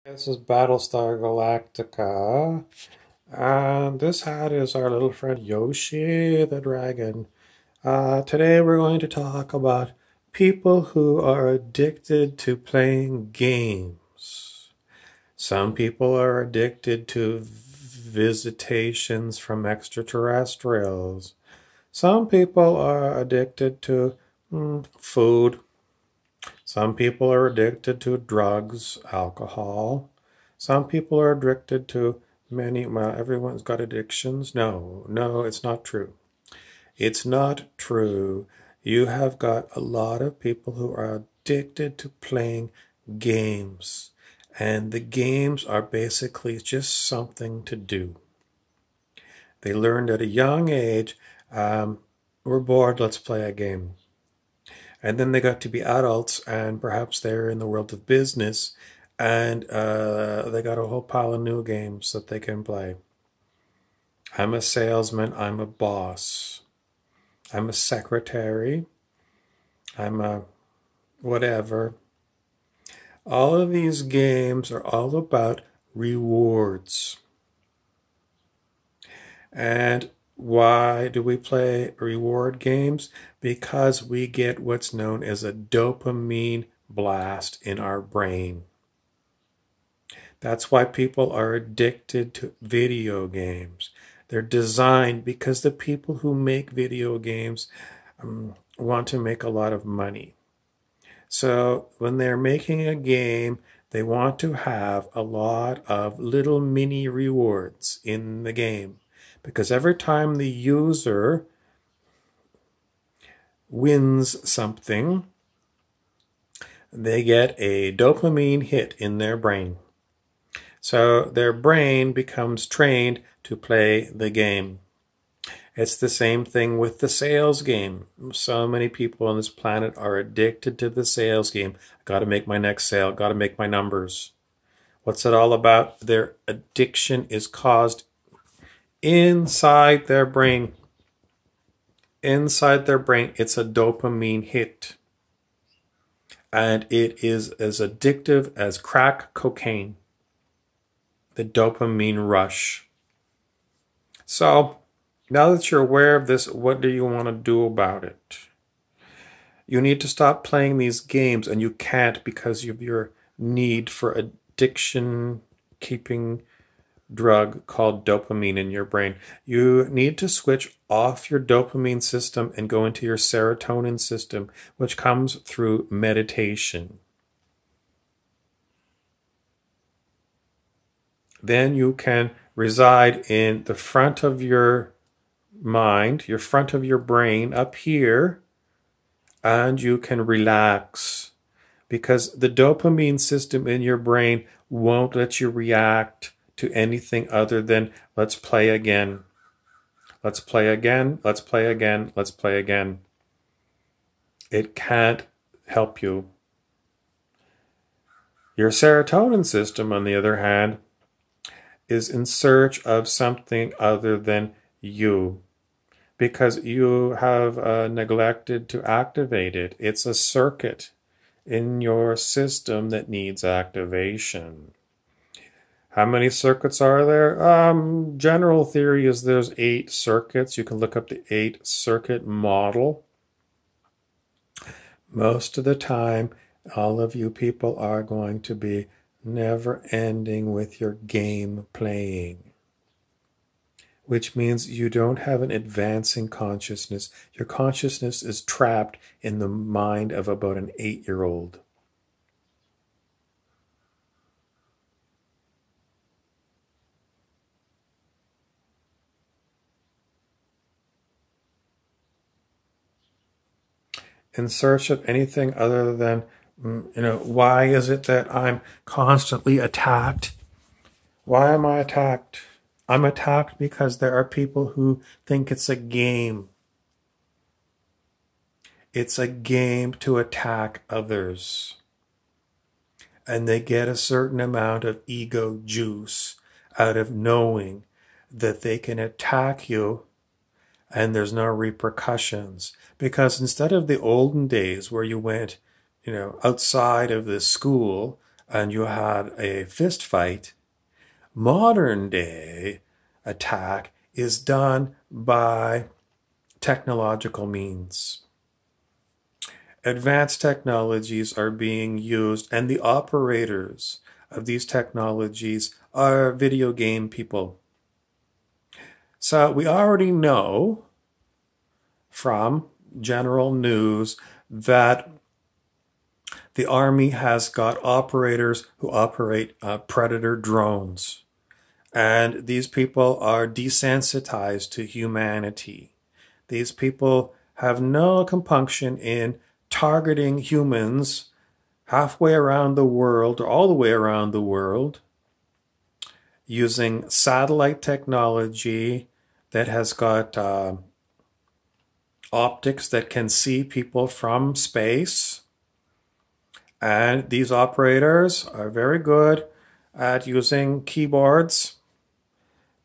This is Battlestar Galactica, and this hat is our little friend Yoshi the dragon. Today we're going to talk about people who are addicted to playing games. Some people are addicted to visitations from extraterrestrials. Some people are addicted to food. Some people are addicted to drugs, alcohol. Some people are addicted to well, everyone's got addictions. No, it's not true. It's not true. You have got a lot of people who are addicted to playing games. And the games are basically just something to do. They learned at a young age, we're bored, let's play a game. And then they got to be adults, and perhaps they're in the world of business, and they got a whole pile of new games that they can play. I'm a salesman, I'm a boss, I'm a secretary, I'm a whatever. All of these games are all about rewards. And why do we play reward games? Because we get what's known as a dopamine blast in our brain. That's why people are addicted to video games. They're designed because the people who make video games want to make a lot of money. So when they're making a game, they want to have a lot of little mini rewards in the game. Because every time the user wins something, they get a dopamine hit in their brain. So their brain becomes trained to play the game. It's the same thing with the sales game. So many people on this planet are addicted to the sales game. Got to make my next sale, got to make my numbers. What's it all about? Their addiction is caused inside their brain. Inside their brain, it's a dopamine hit. And it is as addictive as crack cocaine. The dopamine rush. So, now that you're aware of this, what do you want to do about it? You need to stop playing these games, and you can't because of your need for addiction keeping drug called dopamine in your brain. You need to switch off your dopamine system and go into your serotonin system, which comes through meditation. Then you can reside in the front of your mind, your front of your brain up here, and you can relax because the dopamine system in your brain won't let you react to anything other than let's play again. Let's play again. Let's play again. Let's play again. It can't help you. Your serotonin system, on the other hand, is in search of something other than you because you have neglected to activate it. It's a circuit in your system that needs activation. How many circuits are there? General theory is there's 8 circuits. You can look up the 8-circuit model. Most of the time, all of you people are going to be never ending with your game playing, which means you don't have an advancing consciousness. Your consciousness is trapped in the mind of about an 8-year-old. In search of anything other than, why is it that I'm constantly attacked? Why am I attacked? I'm attacked because there are people who think it's a game. It's a game to attack others. And they get a certain amount of ego juice out of knowing that they can attack you and there's no repercussions. Because instead of the olden days where you went, outside of the school and you had a fist fight, modern day attack is done by technological means. Advanced technologies are being used, and the operators of these technologies are video game people. So we already know from general news that the Army has got operators who operate Predator drones. And these people are desensitized to humanity. These people have no compunction in targeting humans halfway around the world or all the way around the world using satellite technology that has got optics that can see people from space. And these operators are very good at using keyboards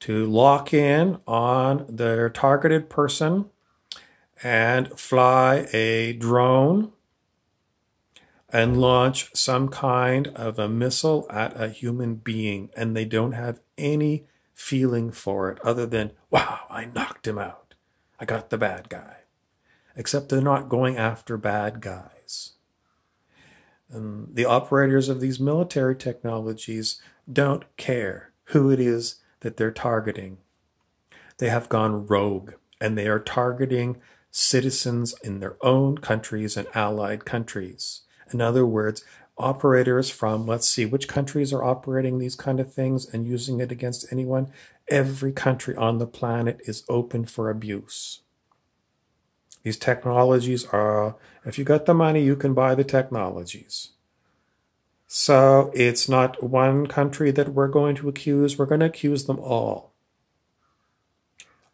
to lock in on their targeted person and fly a drone and launch some kind of a missile at a human being, and they don't have any feeling for it other than, wow, I knocked him out. I got the bad guy. Except they're not going after bad guys. And the operators of these military technologies don't care who it is that they're targeting. They have gone rogue, and they are targeting citizens in their own countries and allied countries. In other words, operators from, let's see, which countries are operating these kind of things and using it against anyone? Every country on the planet is open for abuse. These technologies are, if you got the money, you can buy the technologies. So it's not one country that we're going to accuse. We're going to accuse them all.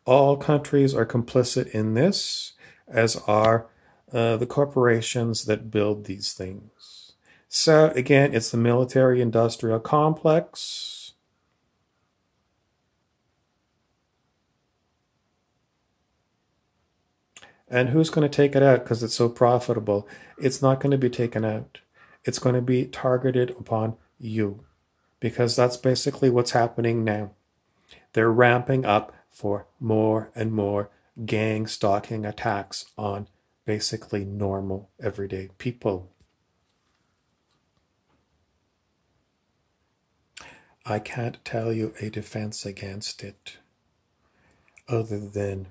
All countries are complicit in this, as are the corporations that build these things. So again, it's the military-industrial complex. And who's going to take it out because it's so profitable? It's not going to be taken out. It's going to be targeted upon you, because that's basically what's happening now. They're ramping up for more and more gang stalking attacks on basically normal, everyday people. I can't tell you a defense against it other than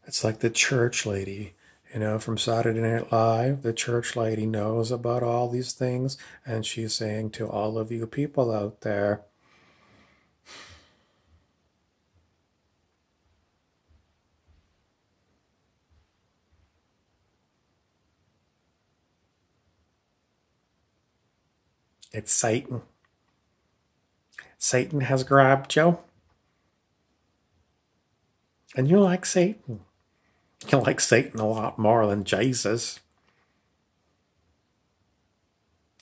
it's like the church lady, from Saturday Night Live. The church lady knows about all these things, and she's saying to all of you people out there, it's Satan. Satan has grabbed you. And you like Satan. You like Satan a lot more than Jesus.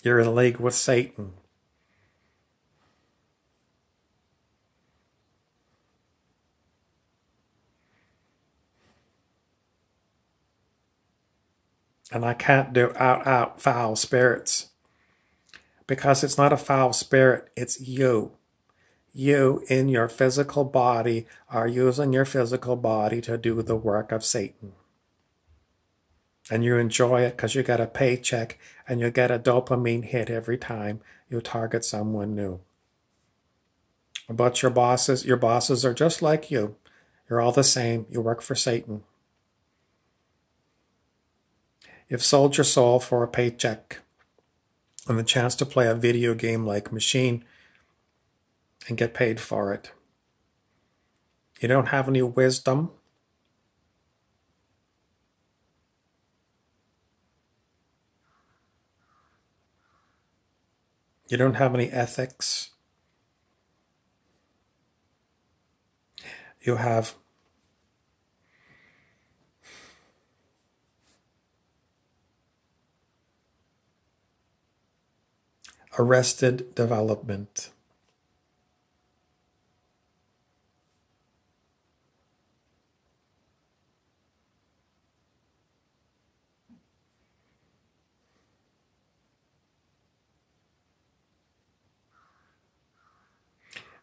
You're in league with Satan. And I can't do out foul spirits, because it's not a foul spirit, it's you. You in your physical body are using your physical body to do the work of Satan. And you enjoy it because you get a paycheck and you get a dopamine hit every time you target someone new. But your bosses are just like you. You're all the same. You work for Satan. You've sold your soul for a paycheck and the chance to play a video game like Machine and get paid for it. You don't have any wisdom. You don't have any ethics. You have arrested development.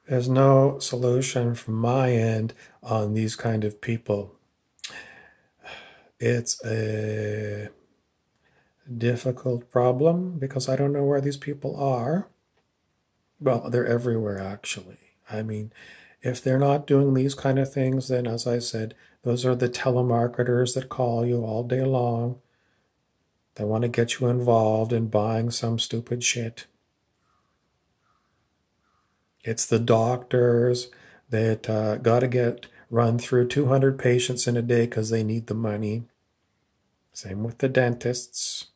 There's no solution from my end on these kind of people. It's a difficult problem because I don't know where these people are. Well, they're everywhere, actually. I mean, if they're not doing these kind of things, then as I said, those are the telemarketers that call you all day long. They want to get you involved in buying some stupid shit. It's the doctors that got to get run through 200 patients in a day because they need the money. Same with the dentists.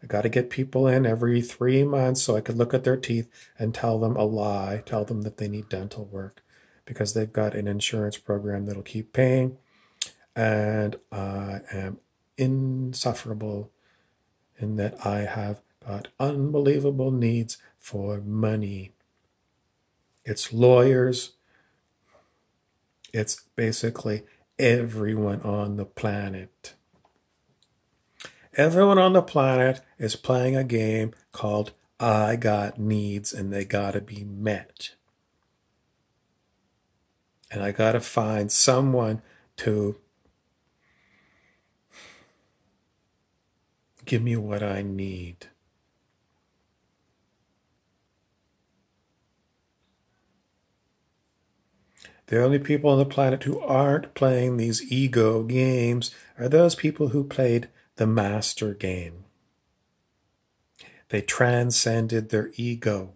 I got to get people in every 3 months so I could look at their teeth and tell them a lie, tell them that they need dental work because they've got an insurance program that'll keep paying. And I am insufferable in that I have got unbelievable needs for money. It's lawyers. It's basically everyone on the planet. Everyone on the planet is playing a game called I got needs and they gotta be met. And I gotta find someone to give me what I need. The only people on the planet who aren't playing these ego games are those people who played the master game. They transcended their ego.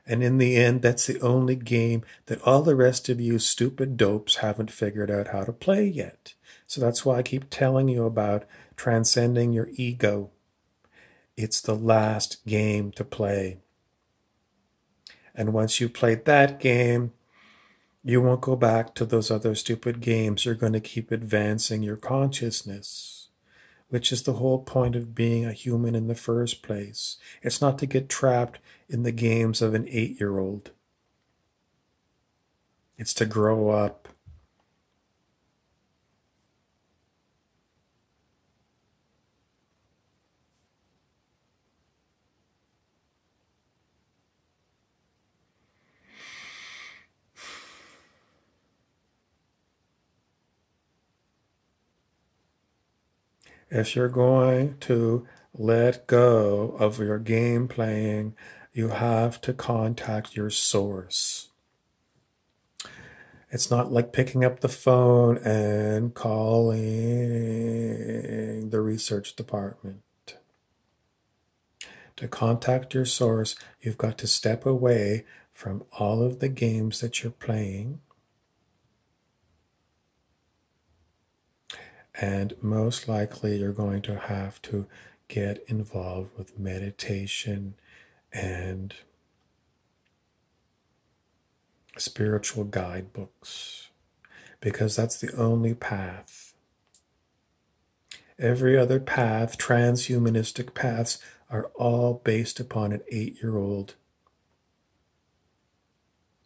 And in the end, that's the only game that all the rest of you stupid dopes haven't figured out how to play yet. So that's why I keep telling you about transcending your ego. It's the last game to play. And once you played that game, you won't go back to those other stupid games. You're going to keep advancing your consciousness, which is the whole point of being a human in the first place. It's not to get trapped in the games of an 8-year-old. It's to grow up. If you're going to let go of your game playing, you have to contact your source. It's not like picking up the phone and calling the research department. To contact your source, you've got to step away from all of the games that you're playing. And most likely you're going to have to get involved with meditation and spiritual guidebooks, because that's the only path. Every other path, transhumanistic paths, are all based upon an 8-year-old.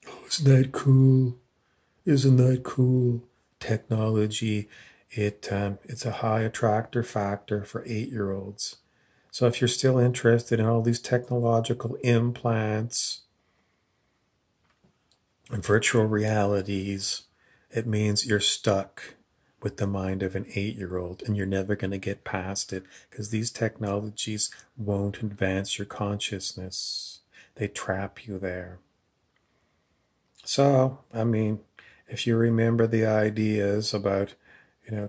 Oh, isn't that cool? Isn't that cool? Technology, it's a high attractor factor for 8-year-olds. So if you're still interested in all these technological implants and virtual realities, it means you're stuck with the mind of an 8-year-old and you're never going to get past it, because these technologies won't advance your consciousness. They trap you there. So, I mean, if you remember the ideas about,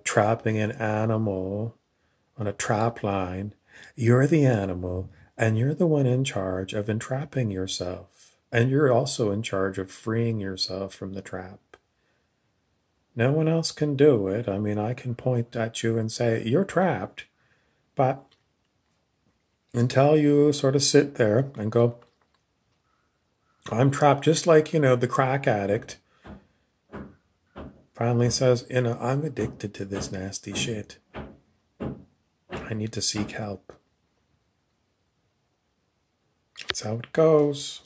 trapping an animal on a trap line, you're the animal and you're the one in charge of entrapping yourself. And you're also in charge of freeing yourself from the trap. No one else can do it. I mean, I can point at you and say, you're trapped. But until you sort of sit there and go, I'm trapped, just like, the crack addict finally says, I'm addicted to this nasty shit. I need to seek help. That's how it goes.